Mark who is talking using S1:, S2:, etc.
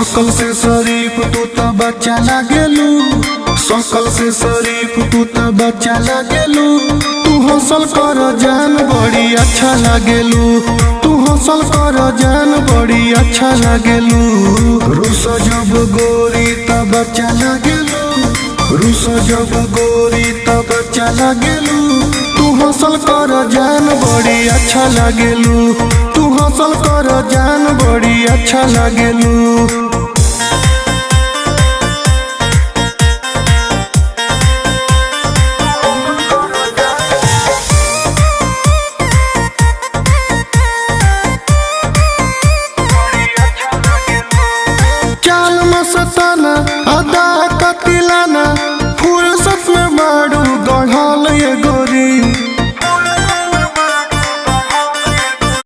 S1: सकल से शरीफ तू तो बच्चा लागेलू, सकल से शरीफ तू तो बच्चा लागेलू। तू हौसल कर जान बड़ी अच्छा लागेलू, तू हौसल कर जान बड़ी अच्छा लागेलू। रूस जब गोरी तो बच्चा लागेलू, रूस जब गोरी तो बच्चा लागेलू। तू हौसल कर जान बड़ी अच्छा लागेलू, तू हौसल कर जान बड़ी अच्छा लागेलू।